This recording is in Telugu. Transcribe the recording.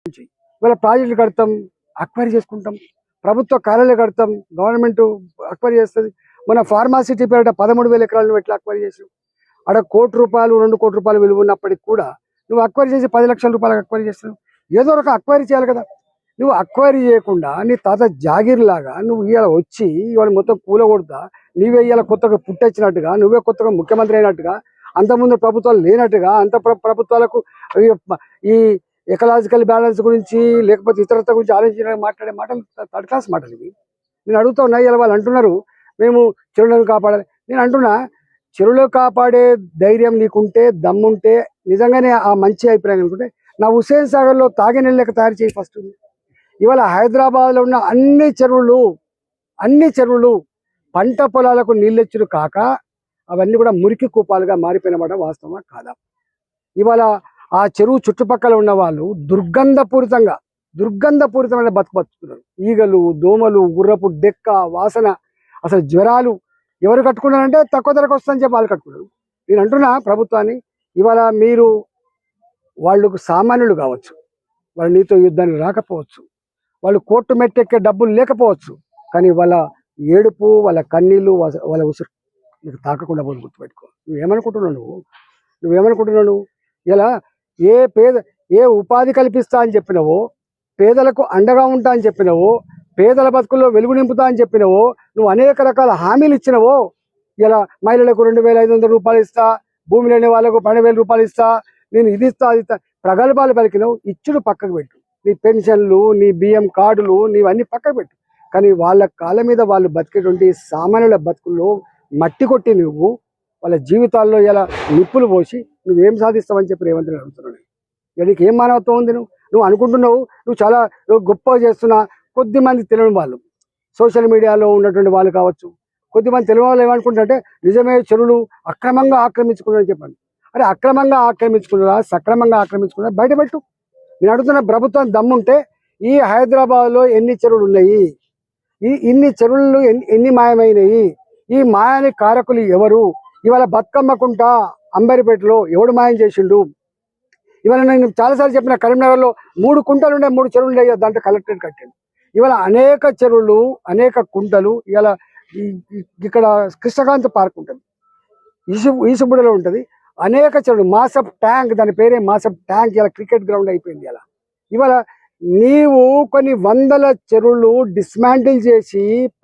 ఇవాళ ప్రాజెక్టులు కడతాం, అక్వైరీ చేసుకుంటాం, ప్రభుత్వ కార్యాలయాలు కడతాం, గవర్నమెంట్ అక్వైరీ చేస్తుంది. మన ఫార్మాసిటీ పేరిట 13,000 ఎకరాలను ఎట్లా అక్వైరీ చేసావు? అక్కడ ₹1 2 కోట్ల రూపాయలు విలువ ఉన్నప్పటికి కూడా నువ్వు అక్వైరీ చేసి 10 లక్షల రూపాయలకు అక్వైరీ చేస్తున్నావు. ఏదో ఒక అక్వైరీ చేయాలి కదా. నువ్వు అక్వైరీ చేయకుండా నీ తాత జాగీర్ లాగా నువ్వు ఇవాళ వచ్చి ఇవాళ మొత్తం కూలగొడతా, నువ్వే ఇవాళ కొత్తగా పుట్టొచ్చినట్టుగా, నువ్వే కొత్తగా ముఖ్యమంత్రి అయినట్టుగా, అంతకుముందు ప్రభుత్వాలు లేనట్టుగా, ప్రభుత్వాలకు ఈ ఎకలాజికల్ బ్యాలెన్స్ గురించి లేకపోతే ఇతరత్వ గురించి ఆలోచించడానికి మాట్లాడే మాటలు థర్డ్ క్లాస్ మాటలు ఇవి. నేను అడుగుతా ఉన్నా, ఇలా వాళ్ళు అంటున్నారు మేము చెరువులను కాపాడాలి. నేను అంటున్నా, చెరువులు కాపాడే ధైర్యం నీకుంటే, దమ్ముంటే, నిజంగానే ఆ మంచి అభిప్రాయం అనుకుంటే నా హుస్సేన్ సాగర్లో తాగే నీళ్ళు లెక్క తయారు చేసి ఫస్ట్. ఇవాళ హైదరాబాద్లో ఉన్న అన్ని చెరువులు పంట పొలాలకు నీళ్ళెచ్చుడు కాక అవన్నీ కూడా మురికి కూపాలుగా మారిపోయినమాట వాస్తవమా కాదా? ఇవాళ ఆ చెరువు చుట్టుపక్కల ఉన్న వాళ్ళు దుర్గంధపూరితమైన బతుకుతున్నారు. ఈగలు, దోమలు, గుర్రపు డెక్క వాసన, అసలు జ్వరాలు. ఎవరు కట్టుకున్నారంటే తక్కువ ధరకు వస్తుందని చెప్పి వాళ్ళు కట్టుకున్నారు. నేను అంటున్నా ప్రభుత్వాన్ని, ఇవాళ మీరు వాళ్ళకు సామాన్యులు కావచ్చు, వాళ్ళు నీతో యుద్ధానికి రాకపోవచ్చు, వాళ్ళు కోర్టు మెట్టెక్కే డబ్బులు లేకపోవచ్చు, కానీ వాళ్ళ ఏడుపు, వాళ్ళ కన్నీళ్ళు, వాళ్ళ ఉసురు నీకు తాకకుండా పోదు. గుర్తుపెట్టుకో. నువ్వేమనుకుంటున్నావు? ఇలా ఏ ఉపాధి కల్పిస్తా అని చెప్పినవో, పేదలకు అండగా ఉంటా అని చెప్పినవో, పేదల బతుకుల్లో వెలుగు నింపుతా అని చెప్పినవో, నువ్వు అనేక రకాల హామీలు ఇచ్చినవో, ఇలా మహిళలకు 2,500 రూపాయలు ఇస్తా, భూమి లేని వాళ్ళకు 12,000 రూపాయలు ఇస్తా, నేను ఇది ఇస్తా అది ఇస్తా, ప్రగల్భాలు పలికినవు. ఇచ్చుడు పక్కకు పెట్టు. నీ పెన్షన్లు, నీ బియ్యం కార్డులు, నీవన్నీ పక్కకు పెట్టు. కానీ వాళ్ళ కాళ్ళ మీద వాళ్ళు బతికేటువంటి సామాన్యుల బతుకుల్లో మట్టి కొట్టి నువ్వు వాళ్ళ జీవితాల్లో ఇలా నిప్పులు పోసి నువ్వేం సాధిస్తావని చెప్పి రేవంత్ రెడ్డి అడుగుతున్నాడు. ఇక నీకు ఏం మానవత్వం ఉంది? నువ్వు అనుకుంటున్నావు నువ్వు చాలా గొప్పగా చేస్తున్నా. కొద్దిమంది తెలియని వాళ్ళు, సోషల్ మీడియాలో ఉన్నటువంటి వాళ్ళు కావచ్చు, కొద్దిమంది తెలియని వాళ్ళు ఏమనుకుంటారంటే నిజమే చెరువులు అక్రమంగా ఆక్రమించుకున్నారని చెప్పాను. అరే అక్రమంగా ఆక్రమించుకున్నారా, సక్రమంగా ఆక్రమించుకున్నారా బయటపెట్టు. నేను అడుగుతున్న ప్రభుత్వం దమ్ముంటే ఈ హైదరాబాద్లో ఎన్ని చెరువులు ఉన్నాయి, ఇన్ని చెరువులు ఎన్ని మాయమైనవి, ఈ మాయానికి కారకులు ఎవరు? ఇవాళ బతుకమ్మకుంట అంబరిపేటలో ఎవడు మాయం చేసిండు? ఇవాళ నేను చాలాసార్లు చెప్పిన, కరీంనగర్లో 3 కుంటలు ఉండే 3 చెరువులు ఉండే, దాంట్లో కలెక్టరేట్ కట్టాను. ఇవాళ అనేక చెరువులు, అనేక కుంటలు. ఇవాళ ఇక్కడ కృష్ణకాంత్ పార్క్ ఉంటుంది, ఈసుబుడలో ఉంటుంది, అనేక చెరువులు. మాసప్ ట్యాంక్, దాని పేరే మాసప్ ట్యాంక్, ఇలా క్రికెట్ గ్రౌండ్ అయిపోయింది. ఇవాళ నీవు కొన్ని వందల చెరువులు డిస్మాంటిల్ చేసి